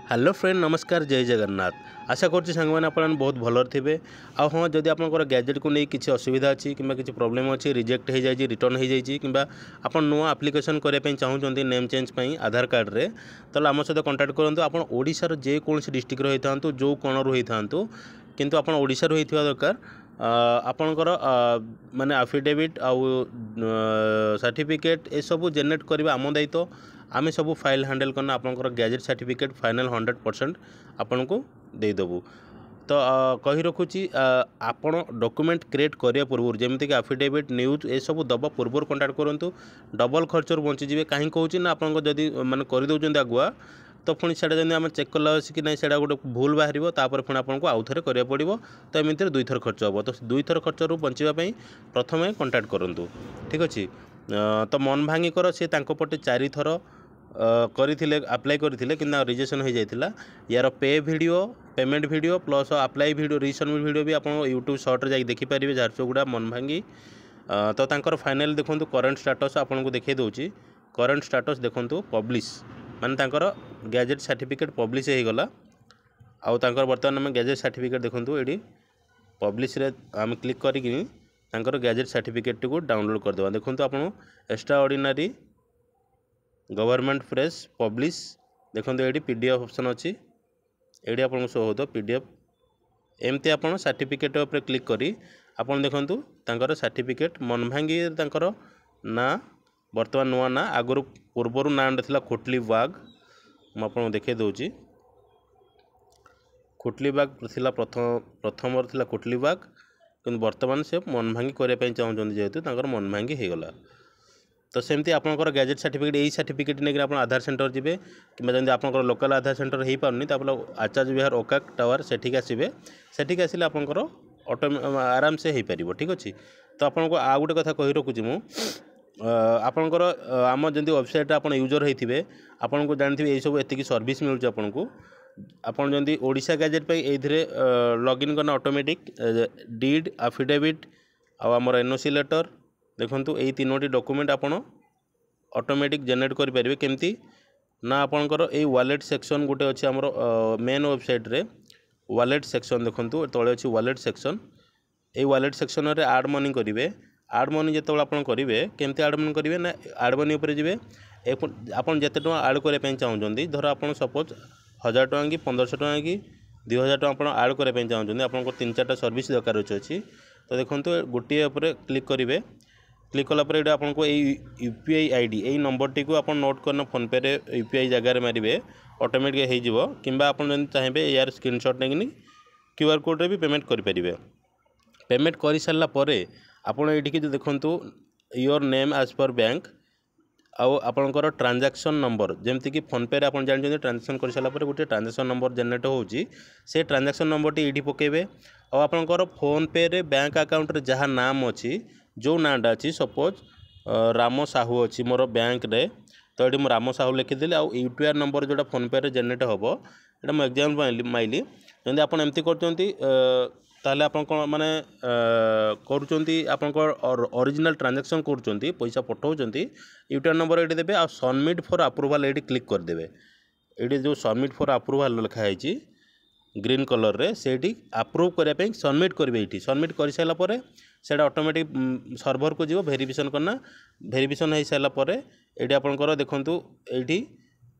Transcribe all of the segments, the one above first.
Hello friend नमस्कार जय जगन्नाथ। आशा करछि सांग मैंने आपन बहुत भलर थे। हाँ जदि आपंकर गैजेट को नहीं किसी असुविधा अच्छी कि किसी प्रॉब्लम अच्छी रिजेक्ट हो जाए रिटर्न हो जाए कि आप नुआ आप्लिकेसन करने चाहूँगी नेम चेंज आधार कार्ड रे तो आम सहित कंटाक्ट करूँ। आप ओडिशार जेकोसी डिस्ट्रिक्ट होता जो कोणरू होता किंतु आप ओडिशार होता दरकार आपणकर माने आफिडेविट आउ सर्टिफिकेट ए सब जेनेरेट करवा आम दायित्व। आमे सब फाइल हैंडल करना आपंकर गैजेट सर्टिफिकेट फाइनल 100% आपन को देदेबू। तो कही रखुची आपण डॉक्यूमेंट क्रिएट करिया पूर्व जमीती कि आफिडेविट न्यूज ए सब दबा पूर्व कंटाक्ट करूँ डबल खर्चर बंचीजे। कहीं कौच ना आपको जदि माने कर दौरान आगुआ तो पुणी से आम चेक कला कि ना से गोटे भूल बाहर तापर पुणी आपको आउ थे करा पड़ो। तो एमती दुई थर खर्च हम तो दुई थर खर्चर बचाई प्रथम कंटाक्ट करूँ। ठीक अच्छे तो मन भांगिकर सी पटे 4 थर करथिले अप्लाई करथिले किंतु रिजेक्शन हो जाइथिला। यार पे video payment video plus apply video resubmit video भी आप यूट्यूब शॉर्ट रे देखि पारिबे झारसुगुड़ा मन भांगी। तो तांकर फाइनल देखंतु करंट स्टेटस आपन को देखै दोची। करंट स्टेटस देखंतु पब्लिश माने तांकर गैजेट सर्टिफिकेट पब्लिश हो गला। आउ तांकर वर्तमान में गैजेट सर्टिफिकेट देखंतु एडी पब्लिश रे आम क्लिक करिकि तांकर गैजेट सर्टिफिकेट को डाउनलोड कर देबा। देखंतु आपन extra ordinary government press publish देखो ये पीडीएफ ऑप्शन अच्छी ये आपको शो हो पीडीएफ एमती आप सर्टिफिकेट उपर क्लिक करी आपन देखंतु तांकर सर्टिफिकेट मन भांगी तांकर ना वर्तमान नुआ ना आगुरी पूर्वर ना था खोटली बाग मुझे देखे दूची। खोटली बाग थिला प्रथम थिला खोटली बाग कि वर्तमान से मन भांगी करने चाहूँ जेहेतु तांकर मन भांगी हो गला। तो सेमती आपंकर गैजेट सर्टिफिकेट यही सर्टिफिकेट नहीं आप आधार सेंटर जी कि जमी आप लोकल आधार सेंटर हो पारनी तो आचार्य विहार ओकाक टावर सेठिक आसवे सेठिक आसिले आपंकर ऑटो आराम से हो पार। ठीक अच्छे तो आपको आउ गोटे कथा कही रखुची मु आपंकर आम जमी वेबसाइट आप यूजर होते आपन को जानते यही सब एति सर्विस मिलूँ आपन को। आपन जमी ओडिशा गैजेट पे ये लॉगिन करना ऑटोमेटिक डीड आफिडेविट आमर एनओसी लेटर देखंतु यही 3टी डॉक्यूमेंट आपन ऑटोमेटिक जनरेट करि परिबे। केमती ना आपनकर ए वॉलेट सेक्शन गोटे अच्छे आमर मेन वेबसाइट रे वॉलेट सेक्शन देखंतु तळे अच्छी wallet section A wallet section रे ऐड मनी करिवे। ऐड मनी जेतबेला आपन करिवे केमती ऐड मनी करिवे ना ऐड मनी ऊपर जिवे आपन जेते टका ऐड करे पई चाहउछंती धर आपन सपोज 1000 टका कि 1500 टका कि 2000 टका आपन ऐड करे पई चाहउछंती आपन 3-4टा सर्विस दरकार अछि। तो देखंतु गोटे ऊपर क्लिक करिवे क्लिक कलापर ये आपको यूपीआई आईडी यही नंबर टी को आप नोट करना फोन पे रे यूपीआई जगार मारे ऑटोमेटिक हो कि आपन चाहिए यार स्क्रीनशॉट नहीं क्यूआर कोड रे भी पेमेंट करें। पेमेंट कर सारापर आपड़ ये देखु your name as per bank आपंकर ट्रांजैक्शन नंबर जमती कि फोन पे आप जानते ट्रांजैक्शन कर सारापर गोटे ट्रांजैक्शन नंबर जनरेट होची से ट्रांजैक्शन नंबर टी ये पकेबे और आपंकर फोन पे रे बैंक अकाउंट रे जहाँ नाम अच्छी जो नाटा अच्छी सपोज राम साहू अच्छी मोर बैंक रे तो ये मुझे राम साहू लिखिदेली आउ यूपीआई नंबर जोटा फोन पे रे जनरेट हम ये मुझे एग्जाम्पल माइली जब आप एमती कर आप माने ओरिजिनल ट्रांजैक्शन कर पैसा पठाऊँ यूपीआई नंबर ये देते सबमिट फॉर अप्रूवल ये क्लिक करदे। ये जो सबमिट फॉर अप्रूवल लिखाई ग्रीन कलर रे से अप्रूव करने सबमिट करेंगे। ये सबमिट कर सारापर से ऑटोमेटिक सर्वर को जीव वेरिफिकेशन करना वेरिफिकेशन हो सारापर ये आपंकर देखूँ ये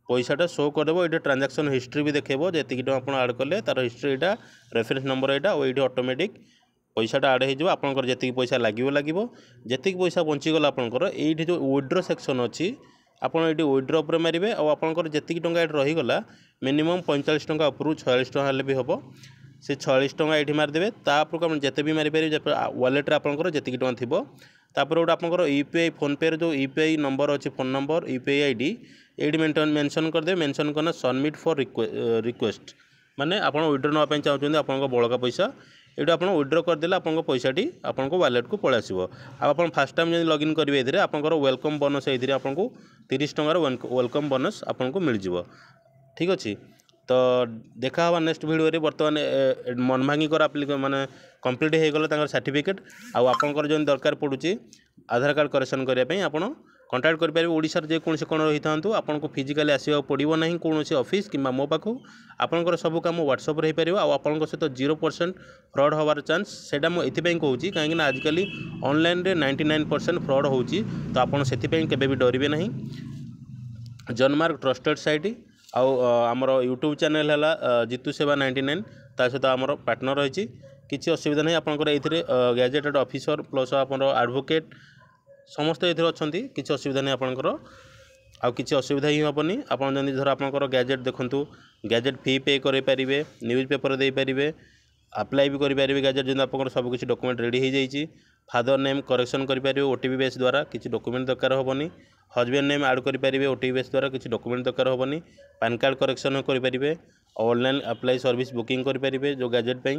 पैसाटा शो करदेव ये ट्रांजैक्शन हिस्ट्री भी देखेबो जी आप ऐड कले तार हिस्ट्री यहाँ रेफरेंस नंबर यहाँ और ये ऑटोमेटिक पैसाटा ऐड हो आपंकर जी पैसा लगे जी पैसा बंचीगला आपंकर ये जो विड्रो सेक्शन अच्छी आपड़ ये विड्रो उपर मारे और आपंकर जी टाँग रहीगला मिनिमम 45 टंका उपरू 46 टंका भी हम से 46 टंका ये मारिदेवे तापर आप जिते भी मारिपारे वालेट आपंकर जी टाँग थी तापर गोटे आपंकर यूपीआई फोन पे जो यूपीआई नंबर अच्छी फोन नंबर यूपीआई आईडी ये मेंशन करदे मेंशन करना सबमिट फॉर रिक्वेस्ट माने आप विड्रो नापी चाहते आपको बड़का पैसा ये आप विड्रो करदे आप पैसाटी आपको वालेट को पलि आसो। आप फास्ट टाइम जो लॉगिन करेंगे ये आपंकर वेलकम बोनस ये आपको 30 टंकार वेलकम बोनस आपको मिल जाव। ठीक अच्छे तो देखा हवा नेक्स्ट वीडियो रे बर्तमान मन भांगी कर माने कंप्लीट हो गला सर्टिफिकेट आपंकर जो दरकार पड़ुची आधार कार्ड करेक्शन करने आप कंटाक्ट करेंगे ओडिशार जेकोसी कोण रही था आपको फिजिकाली आसवा पड़ो ना कौन ऑफिस कि मो पाखु आपंकर सब कम व्हाट्सअप रही पार आप सहित 0% फ्रॉड हबार चांस से मुझे कहूँ कहीं आजिकल ऑनलाइन रे 99% फ्रॉड हो तो आपड़ से भी डरवे ना जनमार्क ट्रस्टेड साइट आमर यूट्यूब चैनल है जीतू सेवा 99 ता सहित आमर पार्टनर रही किसी असुविधा नहीं आपंकर ये गैजेटेड ऑफिसर प्लस आप एडवोकेट समस्त ये अच्छा किसी असुविधा नहीं आपंकर आउ किसी असुविधा ही हेनी आपड़ जब धर आपंकर गैजेट देखूँ गैजेट फी पे करेंगे न्यूज पेपर दे पारे अप्लाई भी करेंगे गैजेट जो आप सब किसी डॉक्यूमेंट रेडी हो जाइए फादर नेम करेक्शन करेंगे ओटीपी बेस द्वारा किसी डॉक्यूमेंट दरकार हेनी हजबैंड नेम ऐड करेंगे ओटीपी बेस द्वारा किसी डॉक्यूमेंट दरकार हेनी पैन कार्ड करेक्शन करेंगे ऑनलाइन अप्लाई सर्विस बुकिंग करेंगे जो गैजेट पे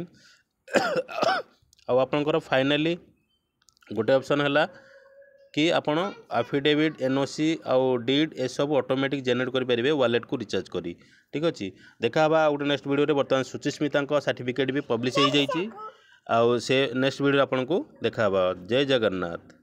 आपंकर फाइनाली गोटे ऑप्शन है कि आपण एफिडेविट एनओसी आउ डीड ए सब ऑटोमेटिक जनरेट करेंगे वॉलेट को रिचार्ज करी ठीक अच्छे देखा गोटे नेक्स्ट वीडियो बर्तमान सुचिस्मिता सर्टिफिकेट भी पब्लिश हो जाइए आउ से नेक्स्ट वीडियो आपको देखा जय जगन्नाथ।